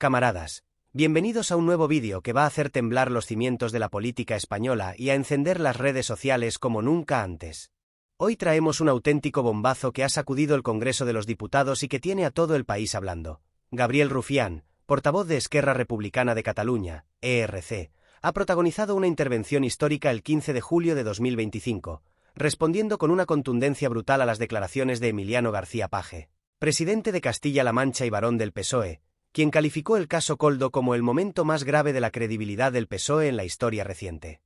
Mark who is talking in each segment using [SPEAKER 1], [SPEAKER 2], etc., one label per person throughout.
[SPEAKER 1] Camaradas, bienvenidos a un nuevo vídeo que va a hacer temblar los cimientos de la política española y a encender las redes sociales como nunca antes. Hoy traemos un auténtico bombazo que ha sacudido el Congreso de los Diputados y que tiene a todo el país hablando. Gabriel Rufián, portavoz de Esquerra Republicana de Cataluña, ERC, ha protagonizado una intervención histórica el 15 de julio de 2025, respondiendo con una contundencia brutal a las declaraciones de Emiliano García Paje, presidente de Castilla-La Mancha y varón del PSOE, quien calificó el caso Koldo como el momento más grave de la credibilidad del PSOE en la historia reciente.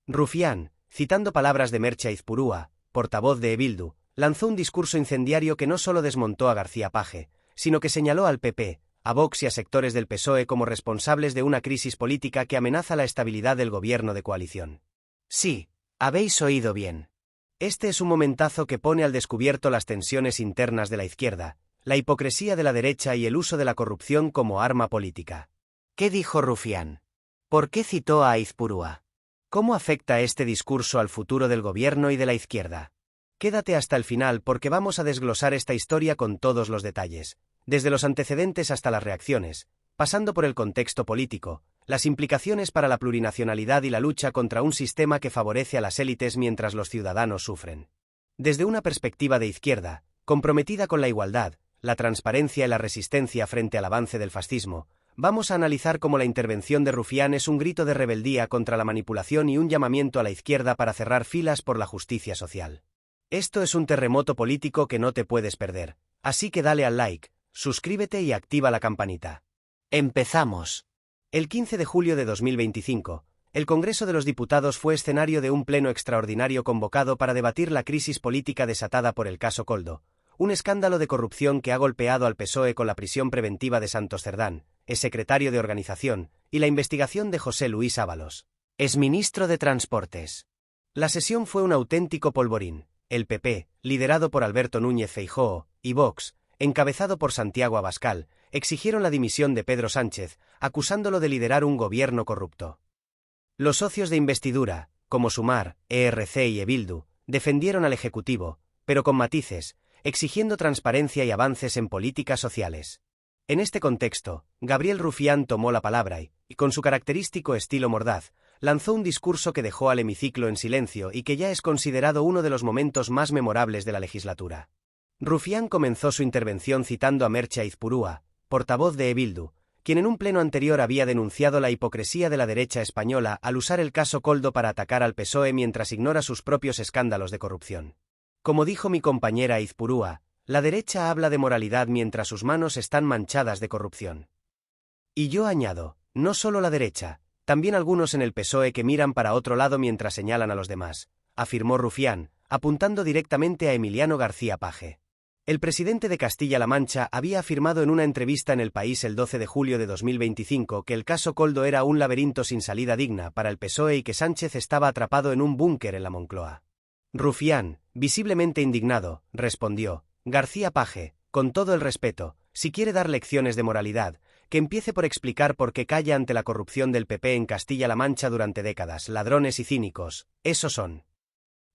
[SPEAKER 1] Rufián, citando palabras de Merche Aizpurúa, portavoz de Bildu, lanzó un discurso incendiario que no solo desmontó a García Paje, sino que señaló al PP, a Vox y a sectores del PSOE como responsables de una crisis política que amenaza la estabilidad del gobierno de coalición. Sí, habéis oído bien. Este es un momentazo que pone al descubierto las tensiones internas de la izquierda, la hipocresía de la derecha y el uso de la corrupción como arma política. ¿Qué dijo Rufián? ¿Por qué citó a Aizpurúa? ¿Cómo afecta este discurso al futuro del gobierno y de la izquierda? Quédate hasta el final porque vamos a desglosar esta historia con todos los detalles, desde los antecedentes hasta las reacciones, pasando por el contexto político, las implicaciones para la plurinacionalidad y la lucha contra un sistema que favorece a las élites mientras los ciudadanos sufren. Desde una perspectiva de izquierda, comprometida con la igualdad, la transparencia y la resistencia frente al avance del fascismo, vamos a analizar cómo la intervención de Rufián es un grito de rebeldía contra la manipulación y un llamamiento a la izquierda para cerrar filas por la justicia social. Esto es un terremoto político que no te puedes perder, así que dale al like, suscríbete y activa la campanita. ¡Empezamos! El 15 de julio de 2025, el Congreso de los Diputados fue escenario de un pleno extraordinario convocado para debatir la crisis política desatada por el caso Koldo, un escándalo de corrupción que ha golpeado al PSOE con la prisión preventiva de Santos Cerdán, exsecretario de Organización, y la investigación de José Luis Ábalos, exministro de Transportes. La sesión fue un auténtico polvorín. El PP, liderado por Alberto Núñez Feijóo, y Vox, encabezado por Santiago Abascal, exigieron la dimisión de Pedro Sánchez, acusándolo de liderar un gobierno corrupto. Los socios de investidura, como Sumar, ERC y Bildu, defendieron al Ejecutivo, pero con matices, exigiendo transparencia y avances en políticas sociales. En este contexto, Gabriel Rufián tomó la palabra y, con su característico estilo mordaz, lanzó un discurso que dejó al hemiciclo en silencio y que ya es considerado uno de los momentos más memorables de la legislatura. Rufián comenzó su intervención citando a Merche Aizpurúa, portavoz de Bildu, quien en un pleno anterior había denunciado la hipocresía de la derecha española al usar el caso Koldo para atacar al PSOE mientras ignora sus propios escándalos de corrupción. Como dijo mi compañera Aizpurúa, la derecha habla de moralidad mientras sus manos están manchadas de corrupción. Y yo añado, no solo la derecha, también algunos en el PSOE que miran para otro lado mientras señalan a los demás, afirmó Rufián, apuntando directamente a Emiliano García Paje. El presidente de Castilla-La Mancha había afirmado en una entrevista en El País el 12 de julio de 2025 que el caso Koldo era un laberinto sin salida digna para el PSOE y que Sánchez estaba atrapado en un búnker en la Moncloa. Rufián, visiblemente indignado, respondió: García Paje, con todo el respeto, si quiere dar lecciones de moralidad, que empiece por explicar por qué calla ante la corrupción del PP en Castilla-La Mancha durante décadas. Ladrones y cínicos, esos son.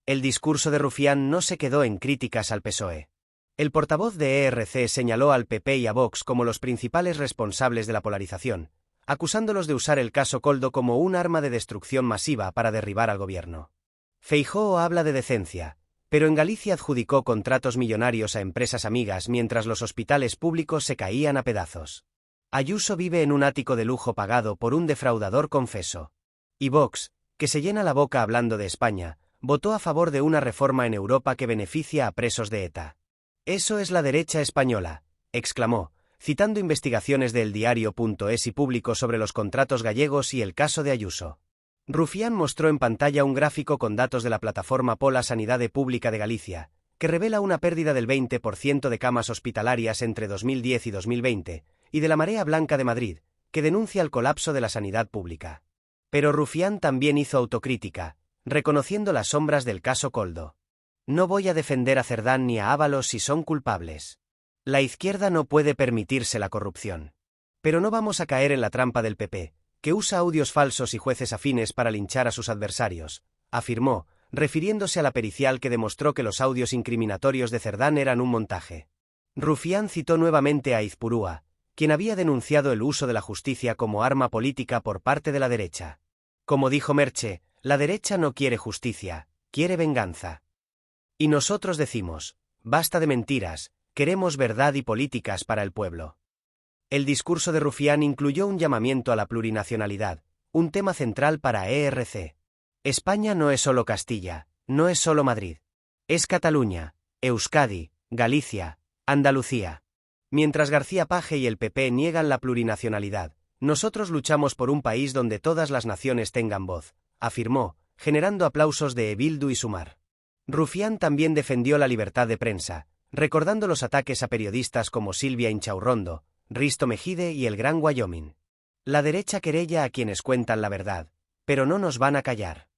[SPEAKER 1] El discurso de Rufián no se quedó en críticas al PSOE. El portavoz de ERC señaló al PP y a Vox como los principales responsables de la polarización, acusándolos de usar el caso Koldo como un arma de destrucción masiva para derribar al gobierno. Feijóo habla de decencia, pero en Galicia adjudicó contratos millonarios a empresas amigas mientras los hospitales públicos se caían a pedazos. Ayuso vive en un ático de lujo pagado por un defraudador confeso. Y Vox, que se llena la boca hablando de España, votó a favor de una reforma en Europa que beneficia a presos de ETA. Eso es la derecha española, exclamó, citando investigaciones de eldiario.es y Público sobre los contratos gallegos y el caso de Ayuso. Rufián mostró en pantalla un gráfico con datos de la plataforma Pola Sanidade Pública de Galicia, que revela una pérdida del 20% de camas hospitalarias entre 2010 y 2020, y de la Marea Blanca de Madrid, que denuncia el colapso de la sanidad pública. Pero Rufián también hizo autocrítica, reconociendo las sombras del caso Koldo. No voy a defender a Cerdán ni a Ábalos si son culpables. La izquierda no puede permitirse la corrupción. Pero no vamos a caer en la trampa del PP, que usa audios falsos y jueces afines para linchar a sus adversarios, afirmó, refiriéndose a la pericial que demostró que los audios incriminatorios de Cerdán eran un montaje. Rufián citó nuevamente a Aizpurúa, quien había denunciado el uso de la justicia como arma política por parte de la derecha. Como dijo Merche, la derecha no quiere justicia, quiere venganza. Y nosotros decimos, basta de mentiras, queremos verdad y políticas para el pueblo. El discurso de Rufián incluyó un llamamiento a la plurinacionalidad, un tema central para ERC. España no es solo Castilla, no es solo Madrid. Es Cataluña, Euskadi, Galicia, Andalucía. Mientras García Page y el PP niegan la plurinacionalidad, nosotros luchamos por un país donde todas las naciones tengan voz, afirmó, generando aplausos de Bildu y Sumar. Rufián también defendió la libertad de prensa, recordando los ataques a periodistas como Silvia Inchaurrondo, Risto Mejide y el Gran Wyoming. La derecha querella a quienes cuentan la verdad, pero no nos van a callar.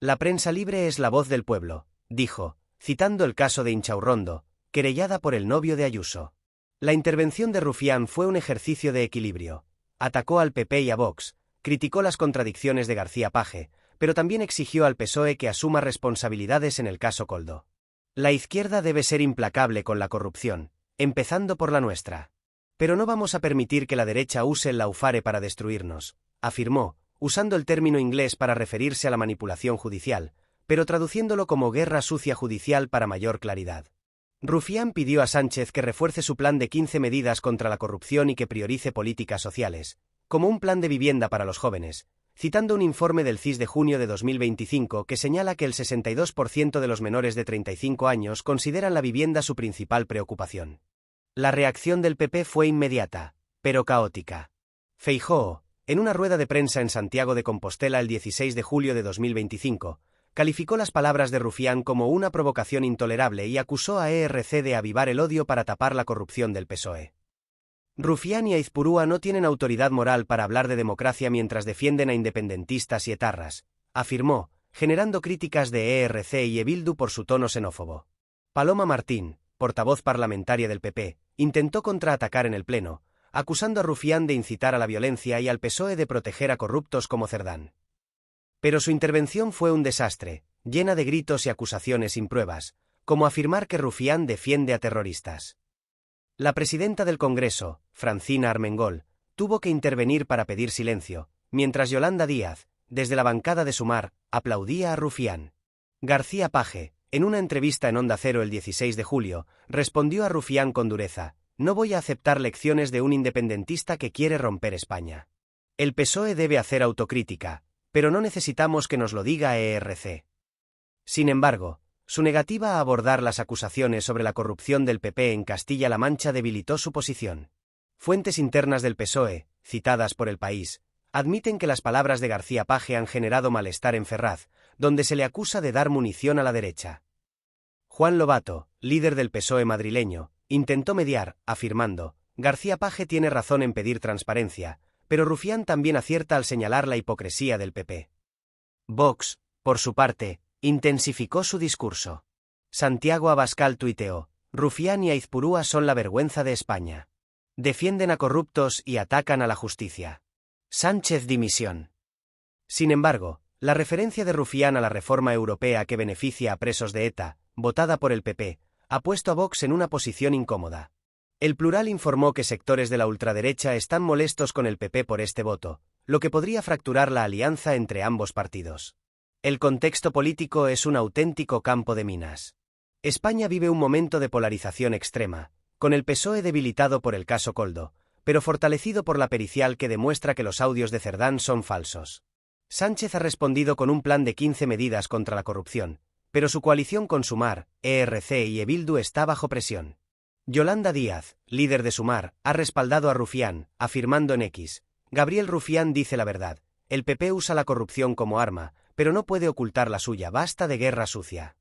[SPEAKER 1] La prensa libre es la voz del pueblo, dijo, citando el caso de Inchaurrondo, querellada por el novio de Ayuso. La intervención de Rufián fue un ejercicio de equilibrio. Atacó al PP y a Vox, criticó las contradicciones de García Page, pero también exigió al PSOE que asuma responsabilidades en el caso Koldo. La izquierda debe ser implacable con la corrupción, empezando por la nuestra. Pero no vamos a permitir que la derecha use el laufare para destruirnos, afirmó, usando el término inglés para referirse a la manipulación judicial, pero traduciéndolo como guerra sucia judicial para mayor claridad. Rufián pidió a Sánchez que refuerce su plan de 15 medidas contra la corrupción y que priorice políticas sociales, como un plan de vivienda para los jóvenes, citando un informe del CIS de junio de 2025 que señala que el 62% de los menores de 35 años consideran la vivienda su principal preocupación. La reacción del PP fue inmediata, pero caótica. Feijóo, en una rueda de prensa en Santiago de Compostela el 16 de julio de 2025, calificó las palabras de Rufián como una provocación intolerable y acusó a ERC de avivar el odio para tapar la corrupción del PSOE. Rufián y Aizpurúa no tienen autoridad moral para hablar de democracia mientras defienden a independentistas y etarras, afirmó, generando críticas de ERC y Bildu por su tono xenófobo. Paloma Martín, portavoz parlamentaria del PP, intentó contraatacar en el Pleno, acusando a Rufián de incitar a la violencia y al PSOE de proteger a corruptos como Cerdán. Pero su intervención fue un desastre, llena de gritos y acusaciones sin pruebas, como afirmar que Rufián defiende a terroristas. La presidenta del Congreso, Francina Armengol, tuvo que intervenir para pedir silencio, mientras Yolanda Díaz, desde la bancada de Sumar, aplaudía a Rufián. García Page, en una entrevista en Onda Cero el 16 de julio, respondió a Rufián con dureza: «No voy a aceptar lecciones de un independentista que quiere romper España. El PSOE debe hacer autocrítica, pero no necesitamos que nos lo diga ERC». Sin embargo, su negativa a abordar las acusaciones sobre la corrupción del PP en Castilla-La Mancha debilitó su posición. Fuentes internas del PSOE, citadas por El País, admiten que las palabras de García Page han generado malestar en Ferraz, donde se le acusa de dar munición a la derecha. Juan Lobato, líder del PSOE madrileño, intentó mediar, afirmando: «García Page tiene razón en pedir transparencia, pero Rufián también acierta al señalar la hipocresía del PP». Vox, por su parte, intensificó su discurso. Santiago Abascal tuiteó: «Rufián y Aizpurúa son la vergüenza de España. Defienden a corruptos y atacan a la justicia. Sánchez dimisión». Sin embargo, la referencia de Rufián a la reforma europea que beneficia a presos de ETA, votada por el PP, ha puesto a Vox en una posición incómoda. El Plural informó que sectores de la ultraderecha están molestos con el PP por este voto, lo que podría fracturar la alianza entre ambos partidos. El contexto político es un auténtico campo de minas. España vive un momento de polarización extrema, con el PSOE debilitado por el caso Koldo, pero fortalecido por la pericial que demuestra que los audios de Cerdán son falsos. Sánchez ha respondido con un plan de 15 medidas contra la corrupción, pero su coalición con Sumar, ERC y Bildu está bajo presión. Yolanda Díaz, líder de Sumar, ha respaldado a Rufián, afirmando en X: «Gabriel Rufián dice la verdad, el PP usa la corrupción como arma, pero no puede ocultar la suya, basta de guerra sucia».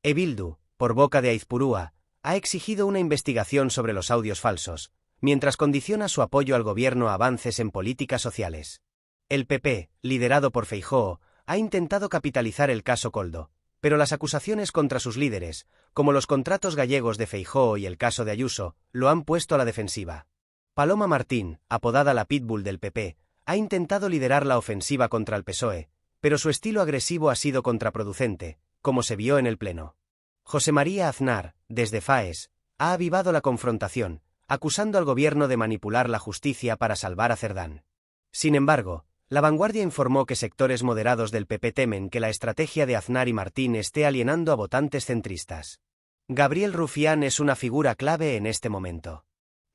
[SPEAKER 1] Bildu, por boca de Aizpurúa, ha exigido una investigación sobre los audios falsos, mientras condiciona su apoyo al gobierno a avances en políticas sociales. El PP, liderado por Feijóo, ha intentado capitalizar el caso Koldo, pero las acusaciones contra sus líderes, como los contratos gallegos de Feijóo y el caso de Ayuso, lo han puesto a la defensiva. Paloma Martín, apodada la Pitbull del PP, ha intentado liderar la ofensiva contra el PSOE, pero su estilo agresivo ha sido contraproducente, como se vio en el Pleno. José María Aznar, desde FAES, ha avivado la confrontación, acusando al gobierno de manipular la justicia para salvar a Cerdán. Sin embargo, La Vanguardia informó que sectores moderados del PP temen que la estrategia de Aznar y Martín esté alienando a votantes centristas. Gabriel Rufián es una figura clave en este momento.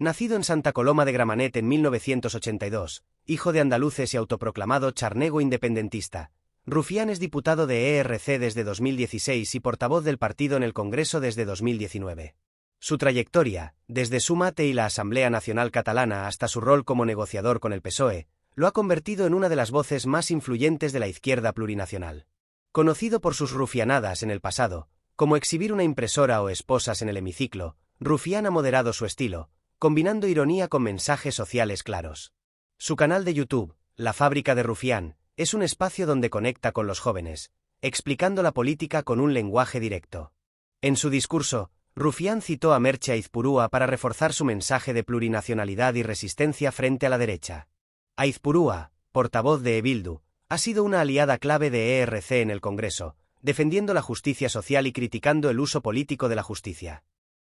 [SPEAKER 1] Nacido en Santa Coloma de Gramenet en 1982, hijo de andaluces y autoproclamado charnego independentista, Rufián es diputado de ERC desde 2016 y portavoz del partido en el Congreso desde 2019. Su trayectoria, desde su mate y la Asamblea Nacional Catalana hasta su rol como negociador con el PSOE, lo ha convertido en una de las voces más influyentes de la izquierda plurinacional. Conocido por sus rufianadas en el pasado, como exhibir una impresora o esposas en el hemiciclo, Rufián ha moderado su estilo, combinando ironía con mensajes sociales claros. Su canal de YouTube, La Fábrica de Rufián, es un espacio donde conecta con los jóvenes, explicando la política con un lenguaje directo. En su discurso, Rufián citó a Merche Aizpurúa para reforzar su mensaje de plurinacionalidad y resistencia frente a la derecha. Aizpurúa, portavoz de Bildu, ha sido una aliada clave de ERC en el Congreso, defendiendo la justicia social y criticando el uso político de la justicia.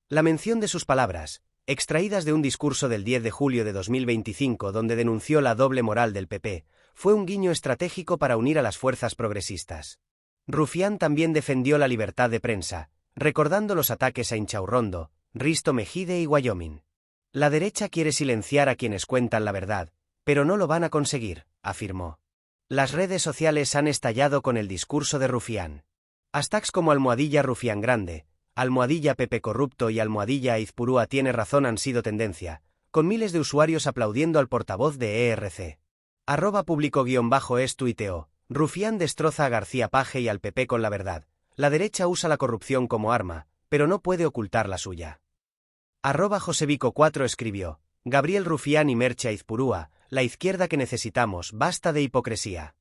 [SPEAKER 1] La mención de sus palabras, extraídas de un discurso del 10 de julio de 2025 donde denunció la doble moral del PP, fue un guiño estratégico para unir a las fuerzas progresistas. Rufián también defendió la libertad de prensa, recordando los ataques a Inchaurrondo, Risto Mejide y Wyoming. La derecha quiere silenciar a quienes cuentan la verdad, pero no lo van a conseguir, afirmó. Las redes sociales han estallado con el discurso de Rufián. Hashtags como #Rufián Grande, #PP Corrupto y #Aizpurúa tiene razón han sido tendencia, con miles de usuarios aplaudiendo al portavoz de ERC. @público_es tuiteó, Rufián destroza a García Page y al PP con la verdad. La derecha usa la corrupción como arma, pero no puede ocultar la suya. @Josevico4 escribió, Gabriel Rufián y Merche Aizpurúa, la izquierda que necesitamos, basta de hipocresía.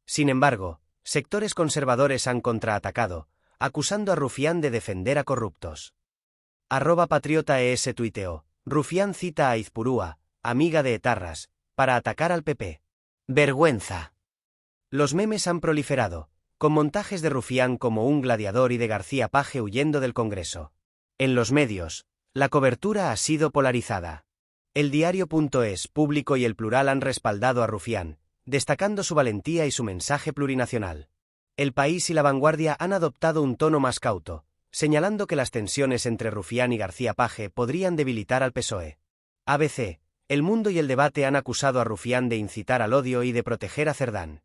[SPEAKER 1] Sin embargo, sectores conservadores han contraatacado, acusando a Rufián de defender a corruptos. @patriotaes tuiteó, Rufián cita a Aizpurúa, amiga de etarras, para atacar al PP. ¡Vergüenza! Los memes han proliferado, con montajes de Rufián como un gladiador y de García Page huyendo del Congreso. En los medios, la cobertura ha sido polarizada. El Diario.es, Público y El Plural han respaldado a Rufián, destacando su valentía y su mensaje plurinacional. El País y La Vanguardia han adoptado un tono más cauto, señalando que las tensiones entre Rufián y García Page podrían debilitar al PSOE. ABC, El Mundo y El Debate han acusado a Rufián de incitar al odio y de proteger a Cerdán.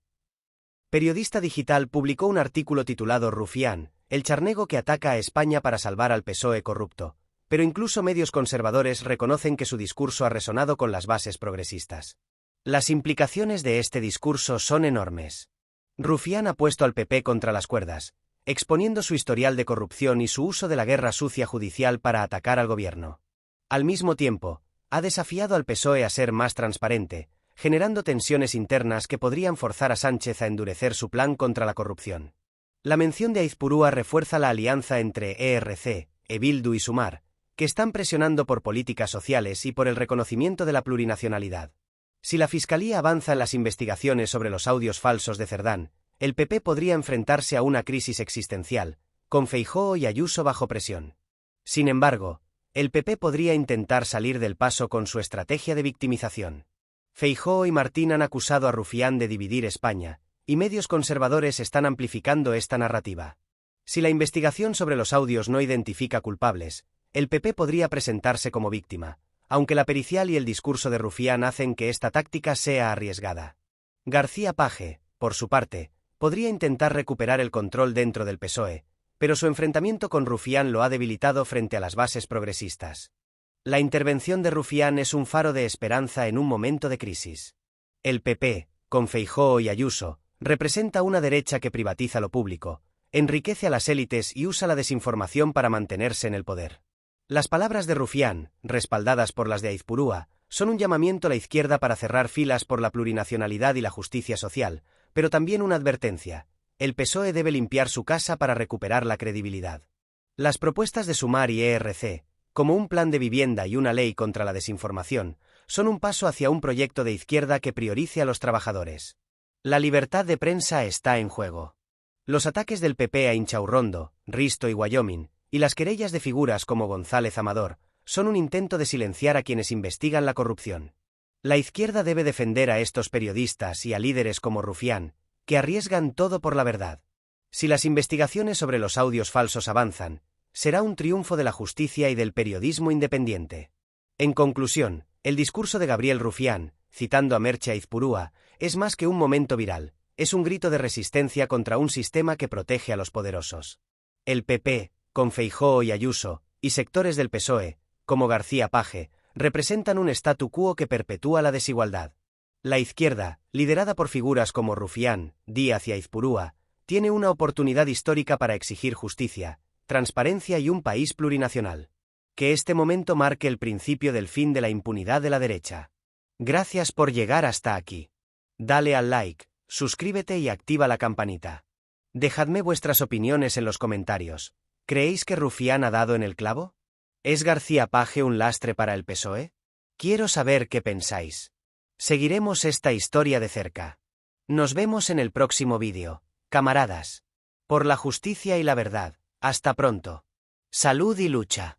[SPEAKER 1] Periodista Digital publicó un artículo titulado Rufián, el charnego que ataca a España para salvar al PSOE corrupto, pero incluso medios conservadores reconocen que su discurso ha resonado con las bases progresistas. Las implicaciones de este discurso son enormes. Rufián ha puesto al PP contra las cuerdas, exponiendo su historial de corrupción y su uso de la guerra sucia judicial para atacar al gobierno. Al mismo tiempo, ha desafiado al PSOE a ser más transparente, generando tensiones internas que podrían forzar a Sánchez a endurecer su plan contra la corrupción. La mención de Aizpurúa refuerza la alianza entre ERC, Bildu y Sumar, que están presionando por políticas sociales y por el reconocimiento de la plurinacionalidad. Si la Fiscalía avanza en las investigaciones sobre los audios falsos de Cerdán, el PP podría enfrentarse a una crisis existencial, con Feijóo y Ayuso bajo presión. Sin embargo, el PP podría intentar salir del paso con su estrategia de victimización. Feijóo y Martín han acusado a Rufián de dividir España, y medios conservadores están amplificando esta narrativa. Si la investigación sobre los audios no identifica culpables, el PP podría presentarse como víctima, aunque la pericial y el discurso de Rufián hacen que esta táctica sea arriesgada. García Page, por su parte, podría intentar recuperar el control dentro del PSOE, pero su enfrentamiento con Rufián lo ha debilitado frente a las bases progresistas. La intervención de Rufián es un faro de esperanza en un momento de crisis. El PP, con Feijóo y Ayuso, representa una derecha que privatiza lo público, enriquece a las élites y usa la desinformación para mantenerse en el poder. Las palabras de Rufián, respaldadas por las de Aizpurúa, son un llamamiento a la izquierda para cerrar filas por la plurinacionalidad y la justicia social, pero también una advertencia: el PSOE debe limpiar su casa para recuperar la credibilidad. Las propuestas de Sumar y ERC, como un plan de vivienda y una ley contra la desinformación, son un paso hacia un proyecto de izquierda que priorice a los trabajadores. La libertad de prensa está en juego. Los ataques del PP a Inchaurrondo, Risto y Wyoming, y las querellas de figuras como González Amador, son un intento de silenciar a quienes investigan la corrupción. La izquierda debe defender a estos periodistas y a líderes como Rufián, que arriesgan todo por la verdad. Si las investigaciones sobre los audios falsos avanzan, será un triunfo de la justicia y del periodismo independiente. En conclusión, el discurso de Gabriel Rufián, citando a Merche Aizpurúa, es más que un momento viral, es un grito de resistencia contra un sistema que protege a los poderosos. El PP, con Feijóo y Ayuso, y sectores del PSOE, como García Page, representan un statu quo que perpetúa la desigualdad. La izquierda, liderada por figuras como Rufián, Díaz y Aizpurúa, tiene una oportunidad histórica para exigir justicia, transparencia y un país plurinacional. Que este momento marque el principio del fin de la impunidad de la derecha. Gracias por llegar hasta aquí. Dale al like, suscríbete y activa la campanita. Dejadme vuestras opiniones en los comentarios. ¿Creéis que Rufián ha dado en el clavo? ¿Es García Page un lastre para el PSOE? Quiero saber qué pensáis. Seguiremos esta historia de cerca. Nos vemos en el próximo vídeo, camaradas. Por la justicia y la verdad, hasta pronto. Salud y lucha.